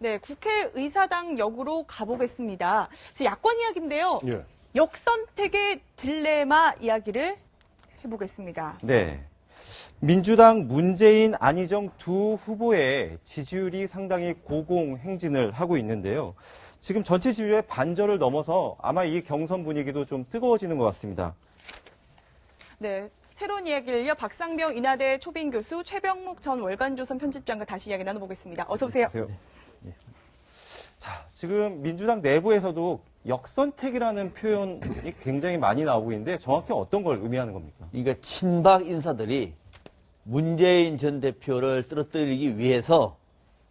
네, 국회의사당 역으로 가보겠습니다. 야권 이야기인데요. 예. 역선택의 딜레마 이야기를 해보겠습니다. 네. 민주당 문재인, 안희정 두 후보의 지지율이 상당히 고공행진을 하고 있는데요. 지금 전체 지지율의 반절을 넘어서 아마 이 경선 분위기도 좀 뜨거워지는 것 같습니다. 네. 새로운 이야기를요. 박상병 인하대 초빙 교수, 최병묵 전 월간조선 편집장과 다시 이야기 나눠보겠습니다. 어서 오세요. 네. 자, 지금 민주당 내부에서도 역선택이라는 표현이 굉장히 많이 나오고 있는데 정확히 어떤 걸 의미하는 겁니까? 그러니까 친박 인사들이 문재인 전 대표를 떨어뜨리기 위해서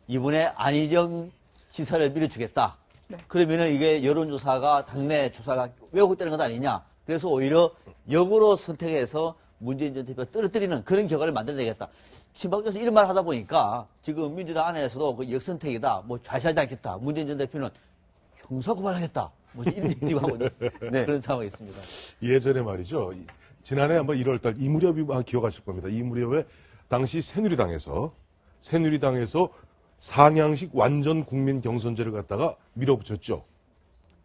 이번에 안희정 지사를 밀어주겠다. 네. 그러면은 이게 여론조사가 당내 조사가 왜곡되는 것 아니냐. 그래서 오히려 역으로 선택해서 문재인 전 대표를 떨어뜨리는 그런 결과를 만들어내겠다. 친박에서 이런 말을 하다 보니까 지금 민주당 안에서도 그 역선택이다. 뭐 좌시하지 않겠다. 문재인 전 대표는 형사고발하겠다. 뭐 이런 얘기도 하고 네. 그런 상황이 있습니다. 예전에 말이죠. 지난해 한번 1월 달 이 무렵이 기억하실 겁니다. 이 무렵에 당시 새누리당에서 상향식 완전 국민 경선제를 갖다가 밀어붙였죠.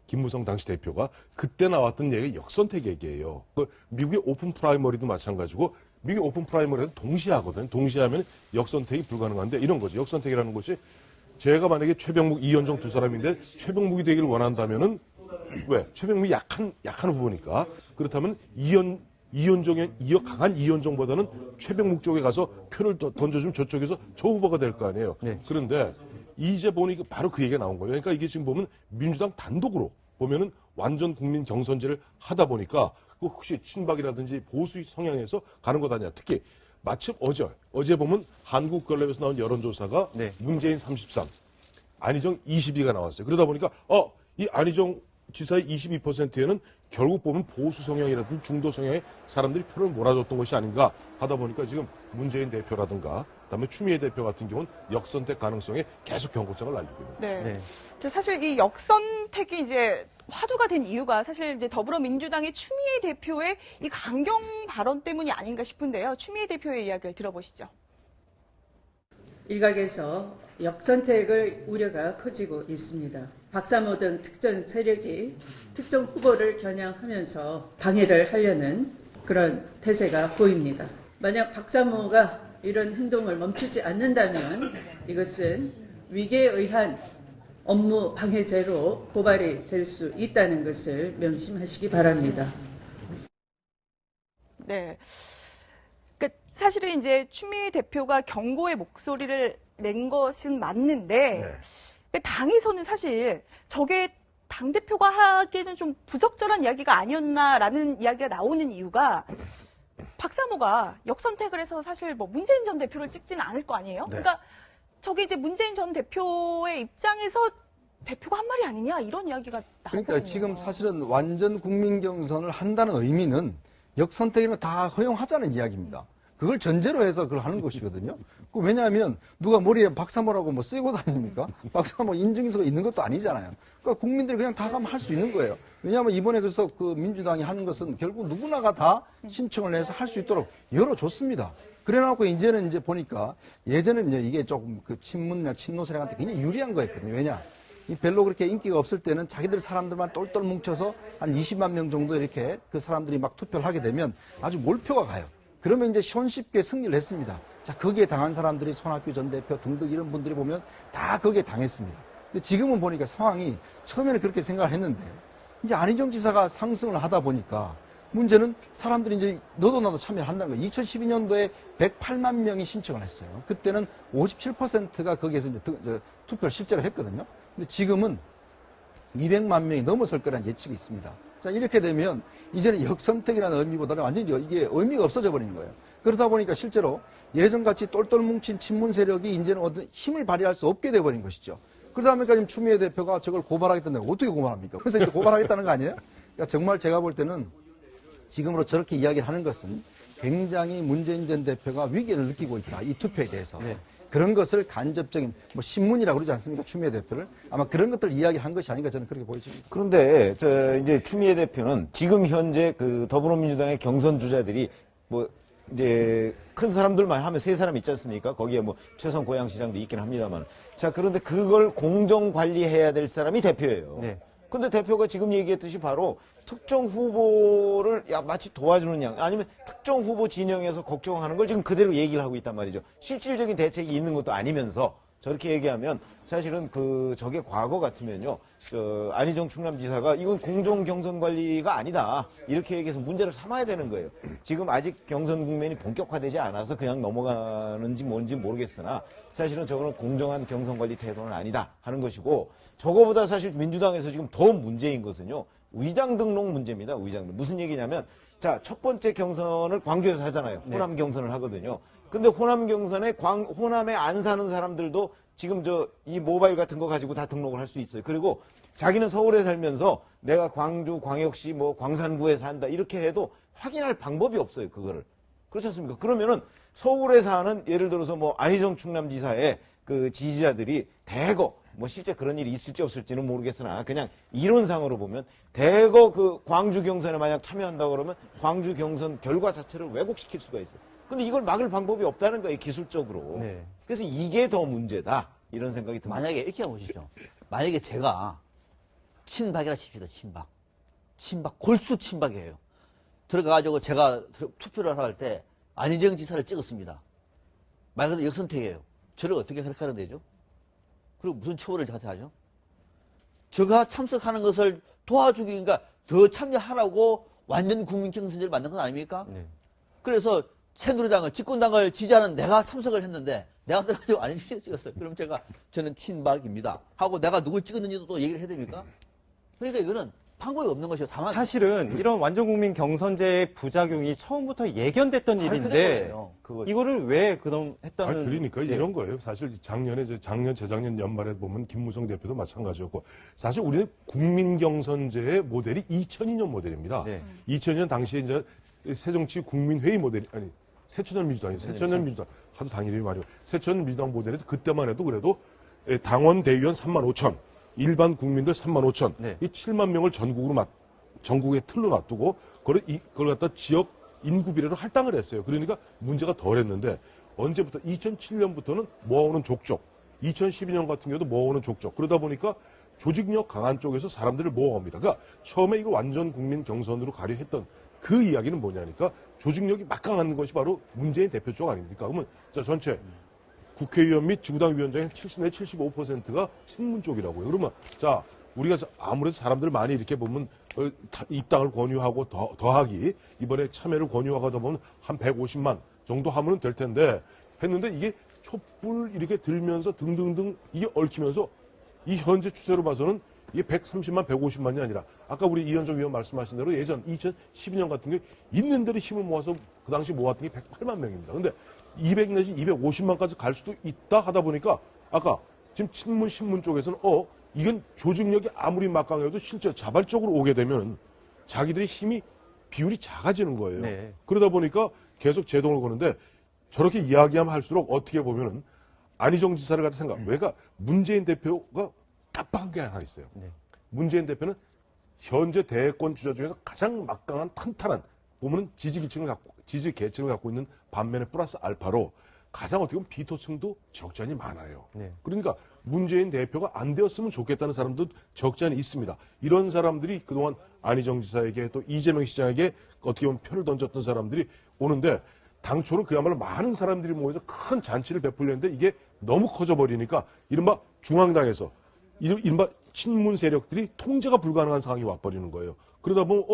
김무성 당시 대표가 그때 나왔던 얘기가 역선택 얘기예요. 미국의 오픈 프라이머리도 마찬가지고 미국의 오픈 프라이머리도 동시에 하거든요. 동시에 하면 역선택이 불가능한데 이런 거죠. 역선택이라는 것이 제가 만약에 최병묵, 이현정 두 사람인데 최병묵이 되기를 원한다면은 왜? 최병묵이 약한 후보니까. 그렇다면 강한 이현정보다는 최병묵 쪽에 가서 표를 던져주면 저쪽에서 저 후보가 될 거 아니에요. 네. 그런데 이제 보니 바로 그 얘기가 나온 거예요. 그러니까 이게 지금 보면 민주당 단독으로 보면은 완전 국민 경선제를 하다 보니까 그 혹시 친박이라든지 보수 성향에서 가는 것 아니냐. 특히 마침 어제 보면 한국갤럽에서 나온 여론조사가 네. 문재인 33, 안희정 22가 나왔어요. 그러다 보니까 이 안희정 지사의 22%에는 결국 보면 보수 성향이라든지 중도 성향의 사람들이 표를 몰아줬던 것이 아닌가 하다 보니까 지금 문재인 대표라든가 그다음에 추미애 대표 같은 경우는 역선택 가능성에 계속 경고장을 날리고 있는 거예요. 네. 사실 이 역선택이 이제 화두가 된 이유가 사실 이제 더불어민주당의 추미애 대표의 이 강경 발언 때문이 아닌가 싶은데요. 추미애 대표의 이야기를 들어보시죠. 일각에서 역선택의 우려가 커지고 있습니다. 박사모 등 특정 세력이 특정 후보를 겨냥하면서 방해를 하려는 그런 태세가 보입니다. 만약 박사모가 이런 행동을 멈추지 않는다면 이것은 위계에 의한 업무 방해죄로 고발이 될 수 있다는 것을 명심하시기 바랍니다. 네. 사실은 이제 추미애 대표가 경고의 목소리를 낸 것은 맞는데 당에서는 사실 저게 당대표가 하기에는 좀 부적절한 이야기가 아니었나라는 이야기가 나오는 이유가 박사모가 역선택을 해서 사실 뭐 문재인 전 대표를 찍지는 않을 거 아니에요? 네. 그러니까 저게 이제 문재인 전 대표의 입장에서 대표가 한 말이 아니냐 이런 이야기가 나왔거든요. 그러니까 지금 사실은 완전 국민 경선을 한다는 의미는 역선택에는 다 허용하자는 이야기입니다. 그걸 전제로 해서 그걸 하는 것이거든요. 왜냐하면 누가 머리에 박사모라고 뭐 쓰고 다닙니까? 박사모 인증서가 있는 것도 아니잖아요. 그러니까 국민들이 그냥 다 가면 할 수 있는 거예요. 왜냐하면 이번에 그래서 그 민주당이 하는 것은 결국 누구나가 다 신청을 해서 할 수 있도록 열어줬습니다. 그래놓고 이제는 이제 보니까 예전에는 이제 이게 조금 그 친문이나 친노 세력한테 굉장히 유리한 거였거든요. 왜냐? 별로 그렇게 인기가 없을 때는 자기들 사람들만 똘똘 뭉쳐서 한 20만 명 정도 이렇게 그 사람들이 막 투표를 하게 되면 아주 몰표가 가요. 그러면 이제 손쉽게 승리를 했습니다. 자, 거기에 당한 사람들이 손학규 전 대표 등등 이런 분들이 보면 다 거기에 당했습니다. 근데 지금은 보니까 상황이 처음에는 그렇게 생각을 했는데 이제 안희정 지사가 상승을 하다 보니까 문제는 사람들이 이제 너도 나도 참여를 한다는 거예요. 2012년도에 108만 명이 신청을 했어요. 그때는 57%가 거기에서 이제 투표를 실제로 했거든요. 근데 지금은 200만 명이 넘어설 거라는 예측이 있습니다. 자, 이렇게 되면 이제는 역선택이라는 의미보다는 완전히 이게 의미가 없어져 버리는 거예요. 그러다 보니까 실제로 예전같이 똘똘 뭉친 친문 세력이 이제는 어떤 힘을 발휘할 수 없게 돼버린 것이죠. 그러다 보니까 지금 추미애 대표가 저걸 고발하겠다는데 어떻게 고발합니까? 그래서 이제 고발하겠다는 거 아니에요? 그러니까 정말 제가 볼 때는 지금으로 저렇게 이야기를 하는 것은 굉장히 문재인 전 대표가 위기를 느끼고 있다. 이 투표에 대해서. 네. 그런 것을 간접적인 뭐 신문이라고 그러지 않습니까? 추미애 대표를. 아마 그런 것들을 이야기한 것이 아닌가 저는 그렇게 보여집니다. 그런데 이제 추미애 대표는 지금 현재 그 더불어민주당의 경선 주자들이 뭐 이제 큰 사람들만 하면 세 사람 있지 않습니까? 거기에 뭐 최선 고양시장도 있긴 합니다만. 자, 그런데 그걸 공정 관리해야 될 사람이 대표예요. 네. 근데 대표가 지금 얘기했듯이 바로 특정 후보를 마치 도와주는 양, 아니면 특정 후보 진영에서 걱정하는 걸 지금 그대로 얘기를 하고 있단 말이죠. 실질적인 대책이 있는 것도 아니면서 저렇게 얘기하면 사실은 저게 과거 같으면요. 안희정 충남지사가 이건 공정 경선 관리가 아니다. 이렇게 얘기해서 문제를 삼아야 되는 거예요. 지금 아직 경선 국면이 본격화되지 않아서 그냥 넘어가는지 뭔지 모르겠으나 사실은 저거는 공정한 경선 관리 태도는 아니다 하는 것이고, 저거보다 사실 민주당에서 지금 더 문제인 것은요. 위장 등록 문제입니다. 위장 등록. 무슨 얘기냐면, 자, 첫 번째 경선을 광주에서 하잖아요. 호남 경선을 하거든요. 근데 호남 경선에 호남에 안 사는 사람들도 지금 이 모바일 같은 거 가지고 다 등록을 할 수 있어요. 그리고 자기는 서울에 살면서 내가 광주, 광역시, 뭐 광산구에 산다 이렇게 해도 확인할 방법이 없어요. 그거를. 그렇지 않습니까? 그러면은 서울에 사는 예를 들어서 뭐 안희정 충남지사의 그 지지자들이 대거 뭐 실제 그런 일이 있을지 없을지는 모르겠으나 그냥 이론상으로 보면 대거 그 광주 경선에 만약 참여한다고 그러면 광주 경선 결과 자체를 왜곡시킬 수가 있어요. 근데 이걸 막을 방법이 없다는 거예요, 기술적으로. 네. 그래서 이게 더 문제다. 이런 생각이 듭니다. 만약에 이렇게 보시죠. 만약에 제가 친박이라 칩시다. 친박. 골수 친박이에요. 들어가가지고 제가 투표를 할 때 안희정 지사를 찍었습니다. 말 그대로 역선택이에요. 저를 어떻게 생각하는 되죠? 그리고 무슨 처벌을 저한테 하죠? 제가 참석하는 것을 도와주기, 그러니까 더 참여하라고 완전 국민 경선제를 만든 건 아닙니까? 네. 그래서 새누리당을, 집권당을 지지하는 내가 참석을 했는데 내가 들어가지고 안희정 찍었어요. 그럼 저는 친박입니다 하고 내가 누굴 찍었는지도 또 얘기를 해야 됩니까? 그러니까 이거는 방법이 없는 것이요. 다만 사실은 이런 완전 국민 경선제의 부작용이 처음부터 예견됐던 일인데 이거를 왜 그럼 했다는. 그러니까 네. 이런 거예요. 사실 재작년 연말에 보면 김무성 대표도 마찬가지였고, 사실 우리는 국민 경선제의 모델이 2002년 모델입니다. 네. 2002년 당시에 이제 새정치 국민회의 모델이 아니 새천년민주당이에요. 새천년민주당 하도 당 이름이 말이고 새천년민주당 모델이 그때만 해도 그래도 당원 대의원 35,000. 일반 국민들 35,000, 네. 이 7만 명을 전국에 틀로 놔두고 그걸 갖다 지역 인구 비례로 할당을 했어요. 그러니까 문제가 덜했는데 언제부터 2007년부터는 모아오는 족족, 2012년 같은 경우도 모아오는 족족. 그러다 보니까 조직력 강한 쪽에서 사람들을 모아옵니다. 그러니까 처음에 이거 완전 국민 경선으로 가려 했던 그 이야기는 뭐냐니까 조직력이 막강한 것이 바로 문재인 대표 쪽 아닙니까? 그러면 자 전체 국회의원 및 지구당 위원장의 75%가 친문 쪽이라고요. 그러면 자 우리가 아무래도 사람들 많이 이렇게 보면 입당을 권유하고 더하기 이번에 참여를 권유하다 보면 한 150만 정도 하면 될 텐데 했는데 이게 촛불 이렇게 들면서 등등등 이게 얽히면서 이 현재 추세로 봐서는 이게 130만, 150만이 아니라 아까 우리 이현정 위원 말씀하신 대로 예전 2012년 같은 경우에 있는 대로 힘을 모아서 그 당시 모았던 게 108만 명입니다. 근데 200 내지 250만까지 갈 수도 있다 하다 보니까 아까 지금 친문, 신문 쪽에서는 이건 조직력이 아무리 막강해도 실제 자발적으로 오게 되면 자기들의 힘이 비율이 작아지는 거예요. 네. 그러다 보니까 계속 제동을 거는데 저렇게 이야기하면 할수록 어떻게 보면은 안희정 지사를 갖다 생각. 왜가 문재인 대표가 깜빡한 게 하나 있어요. 네. 문재인 대표는 현재 대권 주자 중에서 가장 막강한 탄탄한 보면은 지지 계층을 갖고 있는 반면에 플러스 알파로 가장 어떻게 보면 비토층도 적잖이 많아요. 네. 그러니까 문재인 대표가 안 되었으면 좋겠다는 사람도 적잖이 있습니다. 이런 사람들이 그동안 안희정 지사에게 또 이재명 시장에게 어떻게 보면 표를 던졌던 사람들이 오는데 당초는 그야말로 많은 사람들이 모여서 큰 잔치를 베풀렸는데 이게 너무 커져버리니까 이른바 중앙당에서 이른바 친문 세력들이 통제가 불가능한 상황이 와버리는 거예요. 그러다 보면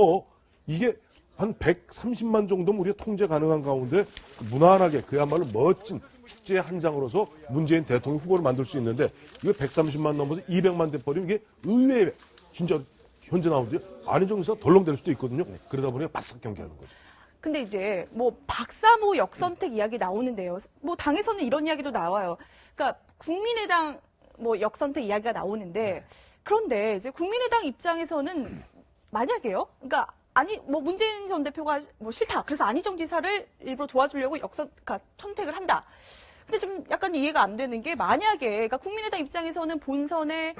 이게 한 130만 정도면 우리가 통제 가능한 가운데 무난하게 그야말로 멋진 축제의 한 장으로서 문재인 대통령 후보를 만들 수 있는데 이거 130만 넘어서 200만 돼버리면 이게 의외에 진짜 현재 나오는데 안희정 지사가 덜렁댈 수도 있거든요. 그러다 보니까 바싹 경계하는 거죠. 근데 이제 뭐 박사모 역선택 이야기 나오는데요. 뭐 당에서는 이런 이야기도 나와요. 그러니까 국민의당 뭐 역선택 이야기가 나오는데 그런데 이제 국민의당 입장에서는 만약에요. 그러니까 뭐 문재인 전 대표가 뭐 싫다. 그래서 안희정 지사를 일부러 도와주려고 그러니까 선택을 한다. 근데 좀 약간 이해가 안 되는 게 만약에 그러니까 국민의당 입장에서는 본선에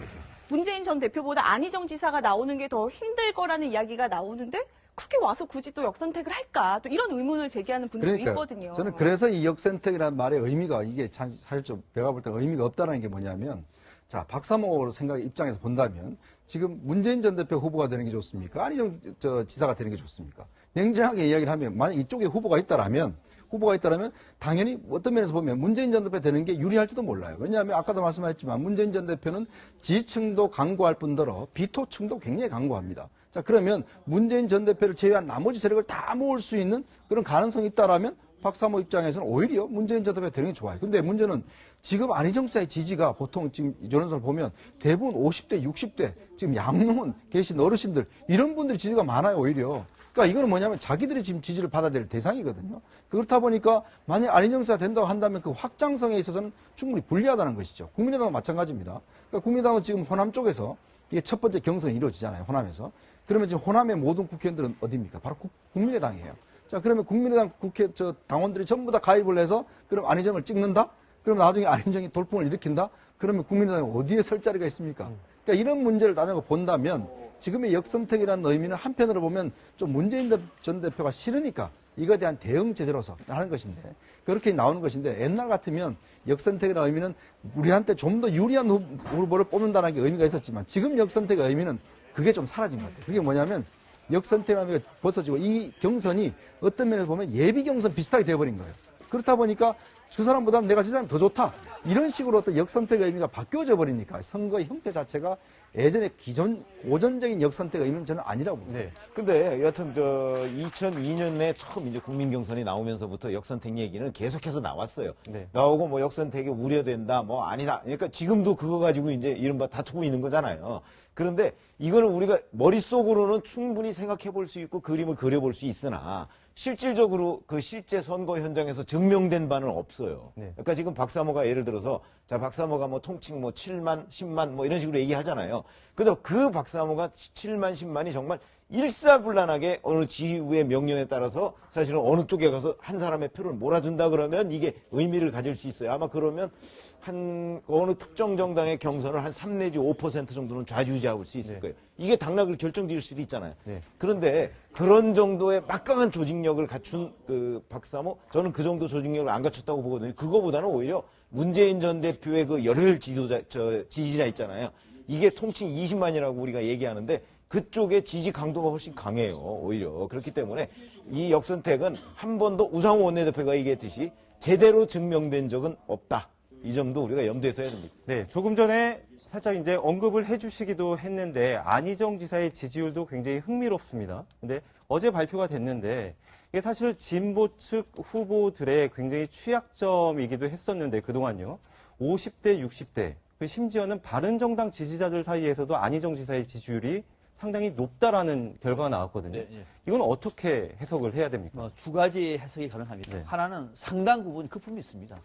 문재인 전 대표보다 안희정 지사가 나오는 게 더 힘들 거라는 이야기가 나오는데 그렇게 와서 굳이 또 역선택을 할까? 또 이런 의문을 제기하는 분들도 그러니까 있거든요. 저는 그래서 이 역선택이라는 말의 의미가 이게 사실 좀 제가 볼 때 의미가 없다는 게 뭐냐면 자 박사모 생각 입장에서 본다면 지금 문재인 전 대표 후보가 되는 게 좋습니까? 안희정 지사가 되는 게 좋습니까? 냉정하게 이야기를 하면 만약 이쪽에 후보가 있다라면 당연히 어떤 면에서 보면 문재인 전 대표 되는 게 유리할지도 몰라요. 왜냐하면 아까도 말씀하셨지만 문재인 전 대표는 지지층도 강구할 뿐더러 비토층도 굉장히 강구합니다. 자 그러면 문재인 전 대표를 제외한 나머지 세력을 다 모을 수 있는 그런 가능성이 있다라면 박사모 입장에서는 오히려 문재인 전 대표 되는 게 좋아요. 근데 문제는 지금 안희정 지사의 지지가 보통 지금 여론조사를 보면 대부분 50대, 60대 지금 양로원 계신 어르신들 이런 분들이 지지가 많아요 오히려. 그러니까 이거는 뭐냐면 자기들이 지금 지지를 받아야 될 대상이거든요. 그렇다 보니까 만약 안희정 지사가 된다고 한다면 그 확장성에 있어서는 충분히 불리하다는 것이죠. 국민의당은 마찬가지입니다. 그러니까 국민의당은 지금 호남 쪽에서 이게 첫 번째 경선이 이루어지잖아요. 호남에서. 그러면 지금 호남의 모든 국회의원들은 어디입니까? 바로 국민의당이에요. 자, 그러면 국민의당 당원들이 전부 다 가입을 해서 그럼 안희정을 찍는다? 그럼 나중에 안희정이 돌풍을 일으킨다? 그러면 국민의당이 어디에 설 자리가 있습니까? 그러니까 이런 문제를 따져서 본다면 지금의 역선택이라는 의미는 한편으로 보면 좀 문재인 전 대표가 싫으니까 이거에 대한 대응 제재로서 하는 것인데 그렇게 나오는 것인데 옛날 같으면 역선택이라는 의미는 우리한테 좀 더 유리한 후보를 뽑는다는 게 의미가 있었지만 지금 역선택의 의미는 그게 좀 사라진 것 같아요. 그게 뭐냐면 역선택이 벗어지고 이 경선이 어떤 면에서 보면 예비 경선 비슷하게 되어버린 거예요. 그렇다 보니까 저 사람보다는 내가 저 사람이 더 좋다. 이런 식으로 어떤 역선택의 의미가 바뀌어져 버리니까 선거의 형태 자체가 예전에 고전적인 역선택의 의미는 저는 아니라고 봅니다. 네. 근데 여하튼 2002년에 처음 이제 국민 경선이 나오면서부터 역선택 얘기는 계속해서 나왔어요. 네. 나오고 뭐 역선택이 우려된다, 뭐 아니다. 그러니까 지금도 그거 가지고 이제 이른바 다투고 있는 거잖아요. 그런데 이거는 우리가 머릿속으로는 충분히 생각해 볼 수 있고 그림을 그려볼 수 있으나 실질적으로 그 실제 선거 현장에서 증명된 바는 없어요. 네. 그러니까 지금 박사모가 예를 들어서 자 박사모가 뭐 통칭 뭐 7만, 10만 뭐 이런 식으로 얘기하잖아요. 근데 그 박사모가 7만, 10만이 정말 일사불란하게 어느 지휘부의 명령에 따라서 사실은 어느 쪽에 가서 한 사람의 표를 몰아준다 그러면 이게 의미를 가질 수 있어요. 아마 그러면 한 어느 특정 정당의 경선을 한 3 내지 5% 정도는 좌지우지할 수 있을 거예요. 이게 당락을 결정지을 수도 있잖아요. 네. 그런데 그런 정도의 막강한 조직력을 갖춘 그 박사모 저는 그 정도 조직력을 안 갖췄다고 보거든요. 그거보다는 오히려 문재인 전 대표의 그 열혈 지지자 있잖아요. 이게 통칭 20만이라고 우리가 얘기하는데 그쪽의 지지 강도가 훨씬 강해요. 오히려. 그렇기 때문에 이 역선택은 한 번도 우상호 원내대표가 얘기했듯이 제대로 증명된 적은 없다. 이 점도 우리가 염두에 둬야 됩니다. 네, 조금 전에 살짝 이제 언급을 해주시기도 했는데 안희정 지사의 지지율도 굉장히 흥미롭습니다. 근데 어제 발표가 됐는데 이게 사실 진보 측 후보들의 굉장히 취약점이기도 했었는데 그동안요. 50대, 60대, 심지어는 바른정당 지지자들 사이에서도 안희정 지사의 지지율이 상당히 높다라는 결과가 나왔거든요. 네. 이건 어떻게 해석을 해야 됩니까? 두 가지 해석이 가능합니다. 네. 하나는 상당 부분 거품이 있습니다.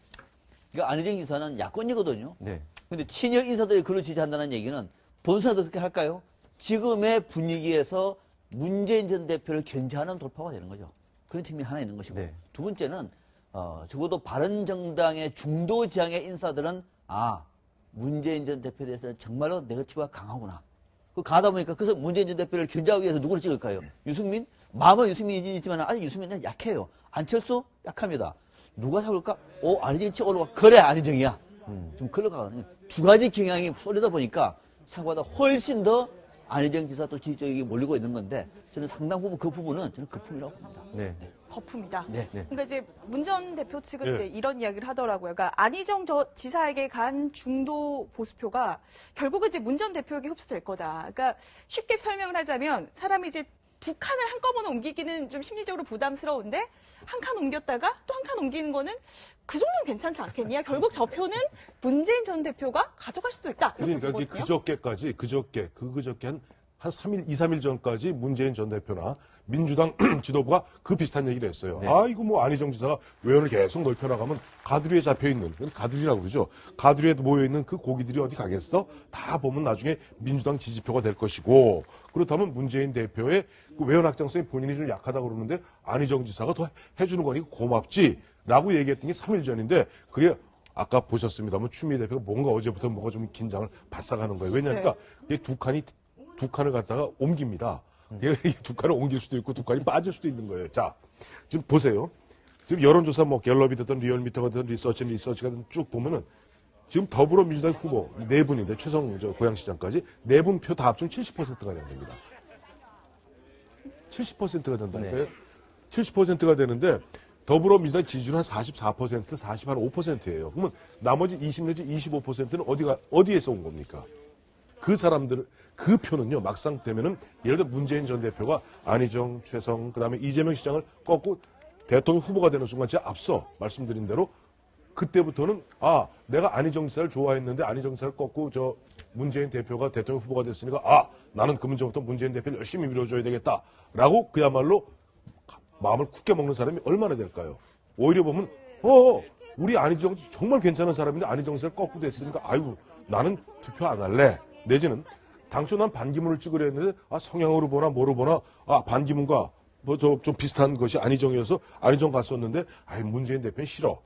그러니까 안희정 인사는 야권이거든요. 네. 근데 친여 인사들이 그를 지지한다는 얘기는 본선에도 그렇게 할까요? 지금의 분위기에서 문재인 전 대표를 견제하는 돌파가 되는 거죠. 그런 측면이 하나 있는 것이고. 네. 두 번째는 적어도 바른정당의 중도 지향의 인사들은 문재인 전 대표에 대해서는 정말로 네거티브가 강하구나. 가다 보니까 그래서 문재인 전 대표를 견제하기 위해서 누구를 찍을까요? 유승민? 마음은 유승민이지만 아직 유승민은 약해요. 안철수? 약합니다. 누가 잡을까? 안희정이 치고 올라가. 그래, 안희정이야. 좀 흘러가거든요. 두 가지 경향이 쏠리다 보니까 생각보다 훨씬 더 안희정 지사 또 지지적이 몰리고 있는 건데 저는 상당 부분 그 부분은 저는 거품이라고 봅니다. 네. 거품이다. 네. 그러니까 이제 문 전 대표 측은 네. 이제 이런 이야기를 하더라고요. 그러니까 안희정 지사에게 간 중도 보수표가 결국은 이제 문 전 대표에게 흡수될 거다. 그러니까 쉽게 설명을 하자면 사람이 이제 두 칸을 한꺼번에 옮기기는 좀 심리적으로 부담스러운데 한 칸 옮겼다가 또 한 칸 옮기는 거는 그 정도는 괜찮지 않겠냐. 결국 저 표는 문재인 전 대표가 가져갈 수도 있다. 그러니까 이게 그저께까지 그저께 한 3일, 2, 3일 전까지 문재인 전 대표나 민주당 지도부가 그 비슷한 얘기를 했어요. 네. 이거 뭐 안희정 지사가 외연을 계속 넓혀나가면 가두리에 잡혀있는, 그건 가두리라고 그러죠. 가두리에 모여있는 그 고기들이 어디 가겠어? 다 보면 나중에 민주당 지지표가 될 것이고, 그렇다면 문재인 대표의 그 외연 확장성이 본인이 좀 약하다고 그러는데 안희정 지사가 더 해주는 거니까 고맙지. 라고 얘기했던 게 3일 전인데, 그게 아까 보셨습니다만 추미애 대표가 뭔가 어제부터 뭔가 좀 긴장을 바싹 하는 거예요. 왜냐하니까 이게 두 칸을 갖다가 옮깁니다. 이게 두 칸을 옮길 수도 있고 두 칸이 빠질 수도 있는 거예요. 자, 지금 보세요. 지금 여론조사 뭐 갤럽이 됐든 리얼미터가 됐든 리서치가 됐든 쭉 보면은 지금 더불어민주당 후보 네 분인데 최성 고양시장까지 네 분 표 다 합치면 70%가 됩니다. 70%가 된다니까요. 70%가 되는데 더불어민주당 지지율 한 44%, 45%예요. 그러면 나머지 20 내지 25%는 어디에서 온 겁니까? 그 사람들, 그 표는요, 막상 되면은, 예를 들어 문재인 전 대표가 안희정, 최성, 그 다음에 이재명 시장을 꺾고 대통령 후보가 되는 순간 제가 앞서 말씀드린 대로 그때부터는, 아, 내가 안희정 지사를 좋아했는데 안희정 지사를 꺾고 문재인 대표가 대통령 후보가 됐으니까, 아, 나는 그 문제부터 문재인 대표를 열심히 밀어줘야 되겠다. 라고 그야말로 마음을 굳게 먹는 사람이 얼마나 될까요? 오히려 보면, 우리 안희정 정말 괜찮은 사람인데 안희정 지사를 꺾고 됐으니까, 아이고, 나는 투표 안 할래. 내지는 당초 난 반기문을 찍으려 했는데 성향으로 보나 뭐로 보나 반기문과 뭐 좀 비슷한 것이 안희정이어서 안희정 갔었는데 문재인 대표는 싫어.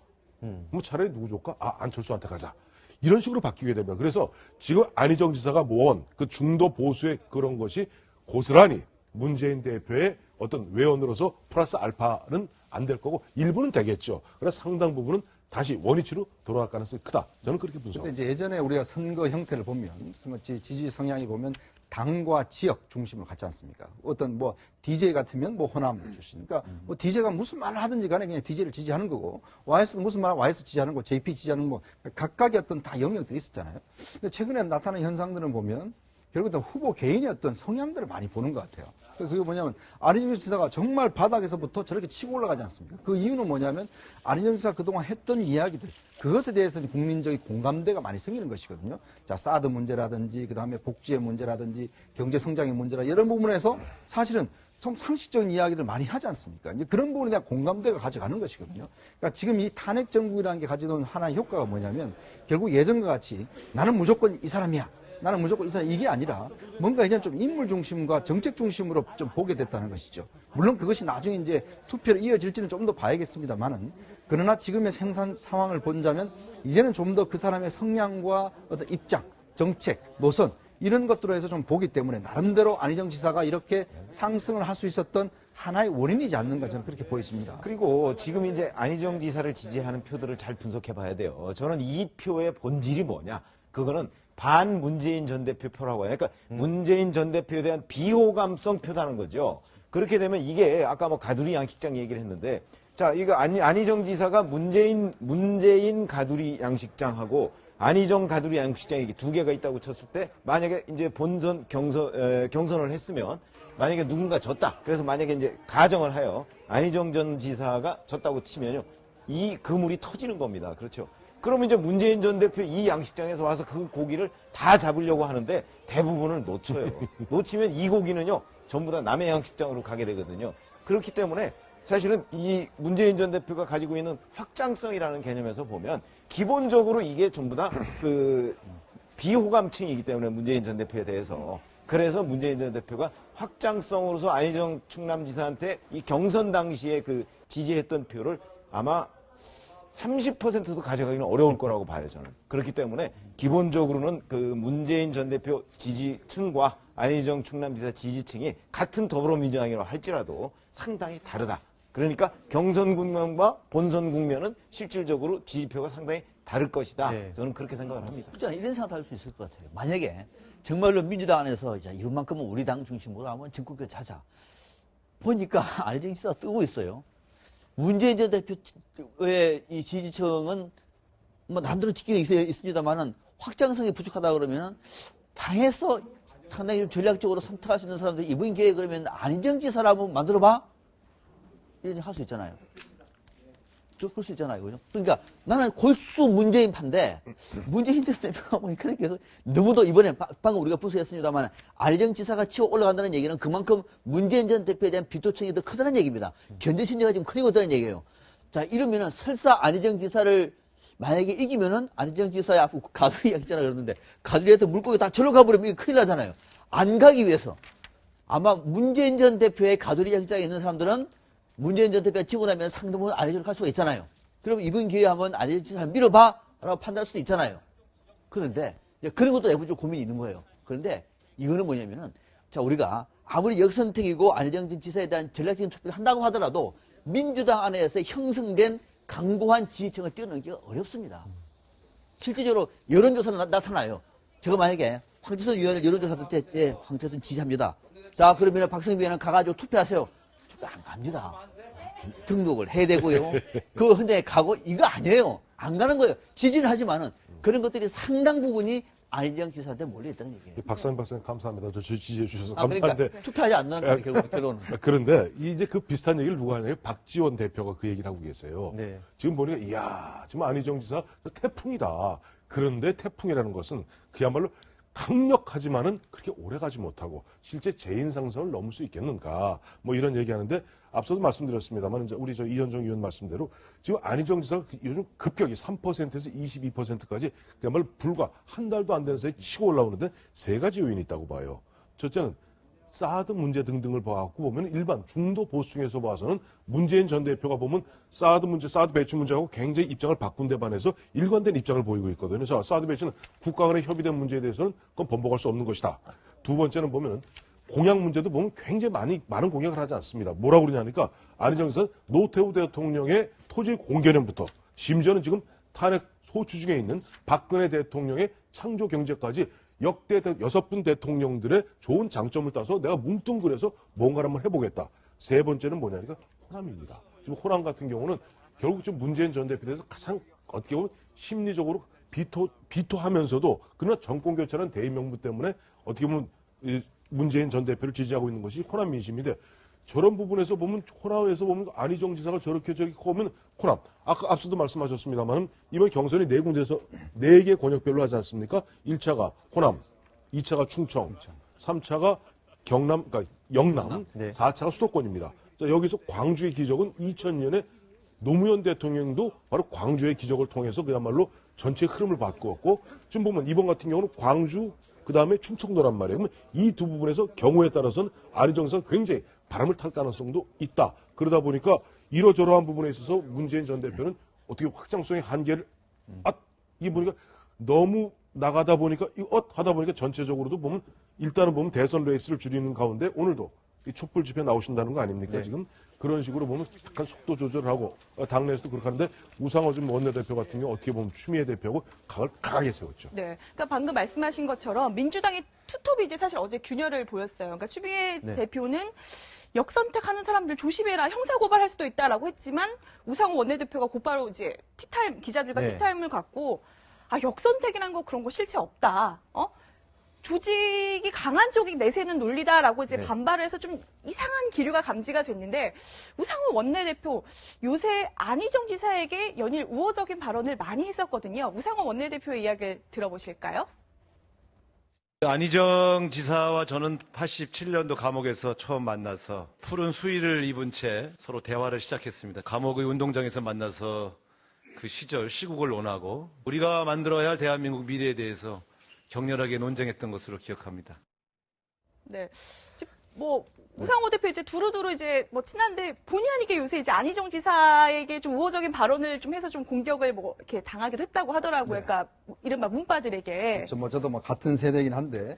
뭐 차라리 누구 줄까? 안철수한테 가자. 이런 식으로 바뀌게 됩니다. 그래서 지금 안희정 지사가 모은 그 중도 보수의 그런 것이 고스란히 문재인 대표의 어떤 외연으로서 플러스 알파는 안 될 거고 일부는 되겠죠. 그래서 상당 부분은 다시 원위치로 돌아갈 가능성이 크다. 저는 그렇게 분석합니다. 근데 이제 예전에 우리가 선거 형태를 보면, 지지 성향이 보면 당과 지역 중심으로 갔지 않습니까? 어떤 뭐 DJ 같으면 뭐 호남 출신. 그러니까 뭐 DJ가 무슨 말을 하든지 간에 그냥 DJ를 지지하는 거고, YS는 무슨 말 YS 지지하는 거, JP 지지하는 거, 각각의 어떤 다 영역들이 있었잖아요. 근데 최근에 나타난 현상들을 보면 결국 은 후보 개인의 어떤 성향들을 많이 보는 것 같아요. 그게 뭐냐면 안희정 지사가 정말 바닥에서부터 저렇게 치고 올라가지 않습니까? 그 이유는 뭐냐면 안희정 지사가 그동안 했던 이야기들, 그것에 대해서는 국민적인 공감대가 많이 생기는 것이거든요. 자, 사드 문제라든지 그다음에 복지의 문제라든지 경제 성장의 문제라 이런 부분에서 사실은 좀 상식적인 이야기를 많이 하지 않습니까? 이제 그런 부분에 대한 공감대가 가져가는 것이거든요. 그러니까 지금 이 탄핵 정국이라는 게 가지고 있는 하나의 효과가 뭐냐면 결국 예전과 같이 나는 무조건 이 사람이야. 나는 무조건 이 사람 이게 아니라 뭔가 이제 좀 인물 중심과 정책 중심으로 좀 보게 됐다는 것이죠. 물론 그것이 나중에 이제 투표로 이어질지는 좀 더 봐야겠습니다만은, 그러나 지금의 생산 상황을 본다면 이제는 좀 더 그 사람의 성향과 어떤 입장, 정책, 노선 이런 것들로 해서 좀 보기 때문에 나름대로 안희정 지사가 이렇게 상승을 할 수 있었던 하나의 원인이지 않는가 저는 그렇게 보여집니다. 그리고 지금 이제 안희정 지사를 지지하는 표들을 잘 분석해 봐야 돼요. 저는 이 표의 본질이 뭐냐? 그거는 반 문재인 전 대표 표라고 해요. 그러니까 문재인 전 대표에 대한 비호감성 표라는 거죠. 그렇게 되면 이게 아까 뭐 가두리 양식장 얘기를 했는데, 자, 이거 안희정 지사가 문재인 가두리 양식장하고 안희정 가두리 양식장 이게 두 개가 있다고 쳤을 때, 만약에 이제 본선 경선을 했으면 만약에 누군가 졌다. 그래서 만약에 이제 가정을 하여 안희정 전 지사가 졌다고 치면요, 이 그물이 터지는 겁니다. 그렇죠? 그러면 이제 문재인 전 대표 이 양식장에서 와서 그 고기를 다 잡으려고 하는데 대부분을 놓쳐요. 놓치면 이 고기는요, 전부 다 남의 양식장으로 가게 되거든요. 그렇기 때문에 사실은 이 문재인 전 대표가 가지고 있는 확장성이라는 개념에서 보면 기본적으로 이게 전부 다 그 비호감층이기 때문에 문재인 전 대표에 대해서, 그래서 문재인 전 대표가 확장성으로서 안희정 충남지사한테 이 경선 당시에 그 지지했던 표를 아마 30%도 가져가기는 어려울 거라고 봐요, 저는. 그렇기 때문에 기본적으로는 그 문재인 전 대표 지지층과 안희정 충남지사 지지층이 같은 더불어민주당이라고 할지라도 상당히 다르다. 그러니까 경선 국면과 본선 국면은 실질적으로 지지표가 상당히 다를 것이다. 네. 저는 그렇게 생각을 합니다. 그렇잖아요. 이런 생각도 할 수 있을 것 같아요. 만약에 정말로 민주당 안에서 이제 이만큼은 우리 당 중심으로 한번 정권을 찾아 보니까 안희정 지사가 뜨고 있어요. 문재인 전 대표의 이 지지층은 뭐 남들은 지키고 있습니다만은 확장성이 부족하다 그러면은 당에서 상당히 좀 전략적으로 선택할 수 있는 사람들이 이번 기회에 그러면 안희정 지사를 한번 만들어봐? 이런 할 수 있잖아요. 그럴 수 있잖아요. 그죠? 그러니까 나는 골수 문재인 판데 문재인 대표가 뭐 그렇게 너무도 이번에 방금 우리가 부수했습니다만 안희정 지사가 치고 올라간다는 얘기는 그만큼 문재인 전 대표에 대한 비토층이 더 크다는 얘기입니다. 견제 심리가 지금 커지고 있다는 얘기예요. 자, 이러면은 설사 안희정 지사를 만약에 이기면은 안희정 지사의 앞으로 가두리 양식잖아 그러는데 가두리에서 물고기 다 절로 가버리면 이게 큰일 나잖아요. 안 가기 위해서 아마 문재인 전 대표의 가두리 양식장에 있는 사람들은 문재인 전 대표가 지고 나면 상대방은 안희정을 갈 수가 있잖아요. 그럼 이번 기회에 한번 안희정 지사를 밀어봐! 라고 판단할 수도 있잖아요. 그런데 그런 것도 내부적으로 고민이 있는 거예요. 그런데 이거는 뭐냐면은 자, 우리가 아무리 역선택이고 안희정 지사에 대한 전략적인 투표를 한다고 하더라도 민주당 안에서 형성된 강고한 지지층을 뛰어넘기가 어렵습니다. 실질적으로 여론조사는 나타나요. 제가 만약에 황재선 위원을 여론조사 때 황재선 지지합니다. 자, 그러면 박성희 위원은 가가지고 투표하세요. 투표 안 갑니다. 등록을 해야 되고요. 그 현장에 가고 이거 아니에요. 안 가는 거예요. 지지는 하지만은 그런 것들이 상당 부분이 안희정 지사한테 몰려있다는 얘기예요. 박사님 감사합니다. 저 지지해 주셔서 그러니까 감사한데. 투표하지 않는 거예요, 결국 결론은. 그런데 이제 그 비슷한 얘기를 누가 하냐면 박지원 대표가 그 얘기를 하고 계세요. 네. 지금 보니까 이야 지금 안희정 지사 태풍이다. 그런데 태풍이라는 것은 그야말로 강력하지만은 그렇게 오래 가지 못하고 실제 재인 상승을 넘을 수 있겠는가 뭐 이런 얘기하는데 앞서도 말씀드렸습니다만 이제 우리 이현정 의원 말씀대로 지금 안희정 지사가 요즘 급격히 3%에서 22%까지 그야말로 불과 한 달도 안 되는 사이에 치고 올라오는데 세 가지 요인이 있다고 봐요. 첫째는 사드 문제 등등을 봐갖고 보면 일반 중도 보수층에서 봐서는 문재인 전 대표가 보면 사드 문제, 사드 배치 문제하고 굉장히 입장을 바꾼 데 반해서 일관된 입장을 보이고 있거든요. 자, 사드 배치는 국가 간에 협의된 문제에 대해서는 그건 번복할 수 없는 것이다. 두 번째는 보면 공약 문제도 보면 굉장히 많은 공약을 하지 않습니다. 뭐라고 그러냐니까 안희정 지사는 노태우 대통령의 토지 공개념부터 심지어는 지금 탄핵 소추 중에 있는 박근혜 대통령의 창조 경제까지 역대 6분 대통령들의 좋은 장점을 따서 내가 뭉뚱그려서 뭔가를 한번 해보겠다. 세 번째는 뭐냐니까 호남입니다. 지금 호남 같은 경우는 결국 지금 문재인 전 대표에 대해서 가장 어떻게 보면 심리적으로 비토하면서도 그러나 정권 교체라는 대의 명분 때문에 어떻게 보면 문재인 전 대표를 지지하고 있는 것이 호남 민심인데 저런 부분에서 보면 호남에서 보면 안희정 지사가 저렇게 오면 호남 아까 앞서도 말씀하셨습니다만 이번 경선이 4군데에서 4개 권역별로 하지 않습니까? 1차가 호남, 2차가 충청, 3차가 경남, 그러니까 영남, 네. 4차가 수도권입니다. 자, 여기서 광주의 기적은 2000년에 노무현 대통령도 바로 광주의 기적을 통해서 그야말로 전체 흐름을 바꾸었고 지금 보면 이번 같은 경우는 광주 그 다음에 충청도란 말이에요. 그러면 이 두 부분에서 경우에 따라서는 안희정 지사가 굉장히 바람을 탈 가능성도 있다. 그러다 보니까 이러저러한 부분에 있어서 문재인 전 대표는 어떻게 확장성의 한계를 이게 보니까 너무 나가다 보니까 하다 보니까 전체적으로도 보면 일단은 보면 대선 레이스를 줄이는 가운데 오늘도 이 촛불 집회 나오신다는 거 아닙니까? 네. 지금 그런 식으로 보면 약간 속도 조절을 하고 당내에서도 그렇게 하는데 우상호 지금 원내대표 같은 경우 어떻게 보면 추미애 대표하고 각을 강하게 세웠죠. 네. 그러니까 방금 말씀하신 것처럼 민주당의 투톱이 이제 사실 어제 균열을 보였어요. 그러니까 추미애 네. 대표는 역선택하는 사람들 조심해라, 형사고발할 수도 있다라고 했지만 우상호 원내대표가 곧바로 이제 티타임 기자들과 네. 티타임을 갖고 역선택이란 거 그런 거 실체 없다. 조직이 강한 쪽이 내세는 논리다라고 이제 네. 반발을 해서 좀 이상한 기류가 감지가 됐는데 우상호 원내대표 요새 안희정 지사에게 연일 우호적인 발언을 많이 했었거든요. 우상호 원내대표의 이야기를 들어보실까요? 안희정 지사와 저는 87년도 감옥에서 처음 만나서 푸른 수의를 입은 채 서로 대화를 시작했습니다. 감옥의 운동장에서 만나서 그 시국을 논하고 우리가 만들어야 할 대한민국 미래에 대해서 격렬하게 논쟁했던 것으로 기억합니다. 네. 우상호 대표 이제 두루두루 이제 친한데 본의 아니게 요새 이제 안희정 지사에게 좀 우호적인 발언을 좀 해서 좀 공격을 이렇게 당하기도 했다고 하더라고요. 네. 그러니까 이른바 문바들에게. 저도 같은 세대이긴 한데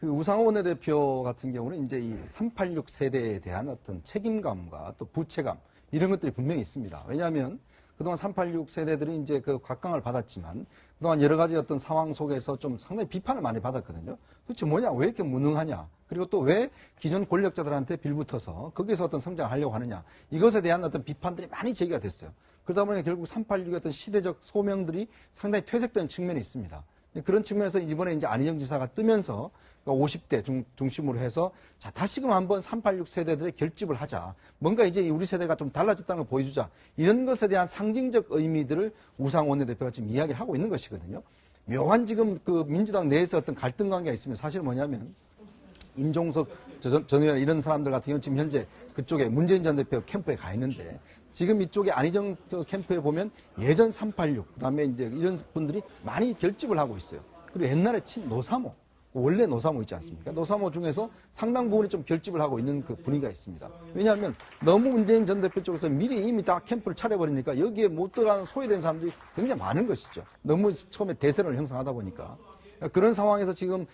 그 우상호 원내대표 같은 경우는 이제 이 386 세대에 대한 어떤 책임감과 또 부채감 이런 것들이 분명히 있습니다. 왜냐하면 그동안 386 세대들이 이제 그 각광을 받았지만 그동안 여러 가지 어떤 상황 속에서 좀 상당히 비판을 많이 받았거든요. 도대체 뭐냐? 왜 이렇게 무능하냐? 그리고 또 왜 기존 권력자들한테 빌붙어서 거기서 어떤 성장을 하려고 하느냐? 이것에 대한 어떤 비판들이 많이 제기가 됐어요. 그러다 보니 결국 386의 어떤 시대적 소명들이 상당히 퇴색되는 측면이 있습니다. 그런 측면에서 이번에 이제 안희정 지사가 뜨면서 50대 중심으로 해서 자, 다시금 한번 386 세대들의 결집을 하자. 뭔가 이제 우리 세대가 좀 달라졌다는 걸 보여주자. 이런 것에 대한 상징적 의미들을 우상호 원내대표가 지금 이야기를 하고 있는 것이거든요. 묘한 지금 그 민주당 내에서 어떤 갈등 관계가 있으면 사실 뭐냐면 임종석 전 의원 이런 사람들 같은 경우는 지금 현재 그쪽에 문재인 전 대표 캠프에 가 있는데 지금 이쪽에 안희정 캠프에 보면 예전 386 그다음에 이제 이런 분들이 많이 결집을 하고 있어요. 그리고 옛날에 노사모 원래 노사모 있지 않습니까? 노사모 중에서 상당 부분이 좀 결집을 하고 있는 그 분위기가 있습니다. 왜냐하면 너무 문재인 전 대표 쪽에서 미리 이미 다 캠프를 차려버리니까 여기에 못 들어가는 소외된 사람들이 굉장히 많은 것이죠. 너무 처음에 대세를 형성하다 보니까. 그런 상황에서 지금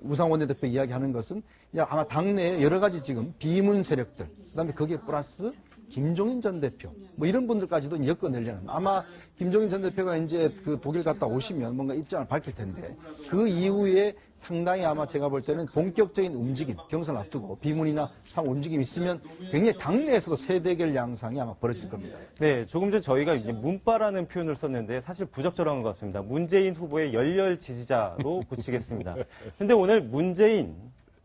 우상원 대표 이야기하는 것은 아마 당내에 여러 가지 지금 비문 세력들, 그다음에 거기에 플러스 김종인 전 대표, 뭐 이런 분들까지도 엮어내려는, 아마 김종인 전 대표가 이제 그 독일 갔다 오시면 뭔가 입장을 밝힐 텐데, 그 이후에 상당히 아마 제가 볼 때는 본격적인 움직임, 경선 앞두고 비문이나 상 움직임이 있으면 굉장히 당내에서도 세대결 양상이 아마 벌어질 겁니다. 네, 조금 전 저희가 이제 문바라는 표현을 썼는데 사실 부적절한 것 같습니다. 문재인 후보의 열렬 지지자로 붙이겠습니다. 근데 오늘 문재인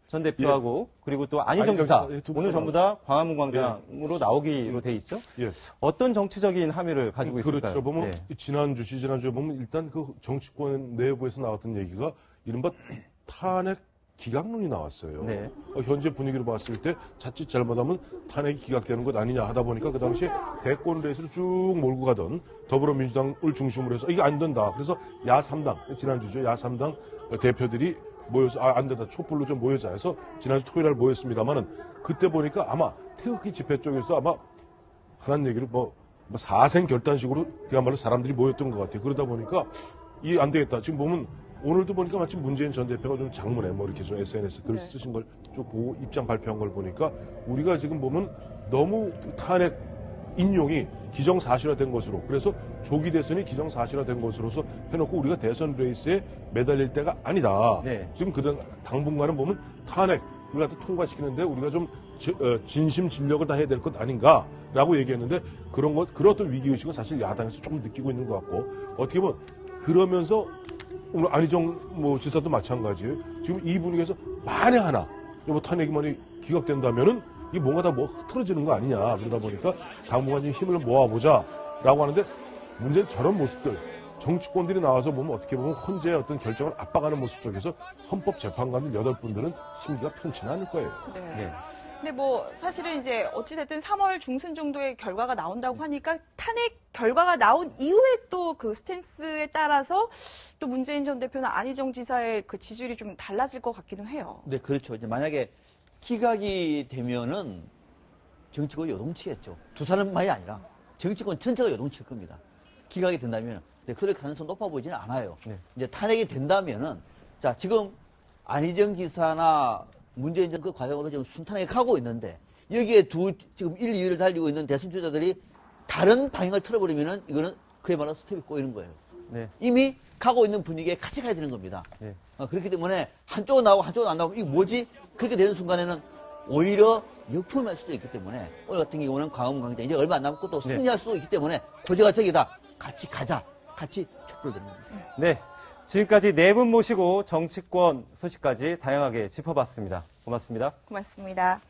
전 대표하고 그리고 또 안희정 지사 오늘 전부 다 광화문 광장으로 나오기로 돼 있죠. 예. 어떤 정치적인 함의를 가지고 있을까요? 그렇죠. 보면 네. 지난주에 보면 일단 그 정치권 내부에서 나왔던 얘기가 이른바 탄핵 기각론이 나왔어요. 네. 현재 분위기로 봤을 때 자칫 잘못하면 탄핵이 기각되는 것 아니냐 하다 보니까 그 당시에 대권 레이스를 쭉 몰고 가던 더불어민주당을 중심으로 해서 이게 안 된다. 그래서 야3당, 지난주죠. 야3당 대표들이 모여서 안 된다. 촛불로 좀 모여자 해서 지난주 토요일 날 모였습니다만은 그때 보니까 아마 태극기 집회 쪽에서 아마 하는 얘기를 뭐 사생 결단식으로 그야말로 사람들이 모였던 것 같아요. 그러다 보니까 이 안 되겠다. 지금 보면 오늘도 보니까 마침 문재인 전 대표가 좀 장문에 뭐 이렇게 좀 SNS 글 쓰신 걸 쭉 보고 입장 발표한 걸 보니까 우리가 지금 보면 너무 탄핵 인용이 기정사실화된 것으로, 그래서 조기 대선이 기정사실화된 것으로서 해놓고 우리가 대선 레이스에 매달릴 때가 아니다. 네. 지금 당분간은 보면 탄핵 우리가 통과시키는데 우리가 좀 진심 진력을 다해야 될 것 아닌가라고 얘기했는데 그런 어떤 위기의식은 사실 야당에서 조금 느끼고 있는 것 같고, 어떻게 보면 그러면서 오늘 안희정 지사도 마찬가지예요. 지금 이 분위기에서 만에 하나 탄핵이 만약 기각된다면은 이게 뭔가 다 흐트러지는 거 아니냐. 그러다 보니까 당분간 좀 힘을 모아보자라고 하는데, 문제는 저런 모습들, 정치권들이 나와서 보면 어떻게 보면 헌재의 어떤 결정을 압박하는 모습 속에서 헌법재판관들 8분들은 심기가 편치는 않을 거예요. 네. 네. 근데 사실은 이제 어찌됐든 3월 중순 정도의 결과가 나온다고 하니까 탄핵 결과가 나온 이후에 또 그 스탠스에 따라서 또 문재인 전 대표나 안희정 지사의 그 지지율이 좀 달라질 것 같기는 해요. 네, 그렇죠. 이제 만약에 기각이 되면은 정치권 요동치겠죠. 두 사람만이 아니라 정치권 전체가 요동칠 겁니다. 기각이 된다면, 네, 그럴 가능성 높아 보이지는 않아요. 네. 이제 탄핵이 된다면은, 자, 지금 안희정 지사나 문재인 전 그 과정으로 지금 순탄하게 가고 있는데, 여기에 지금 1, 2위를 달리고 있는 대선 주자들이 다른 방향을 틀어버리면은 이거는 그야말로 스텝이 꼬이는 거예요. 네. 이미 가고 있는 분위기에 같이 가야 되는 겁니다. 네. 그렇기 때문에 한쪽은 나오고 한쪽은 안 나오고 이게 뭐지? 그렇게 되는 순간에는 오히려 역풍할 수도 있기 때문에 오늘 같은 경우는 광화문 광장 이제 얼마 안 남고 또 승리할 수도 있기 때문에 고제가 저기다 같이 가자. 같이 촛불 드는 겁니다. 네. 지금까지 네 분 모시고 정치권 소식까지 다양하게 짚어봤습니다. 고맙습니다. 고맙습니다.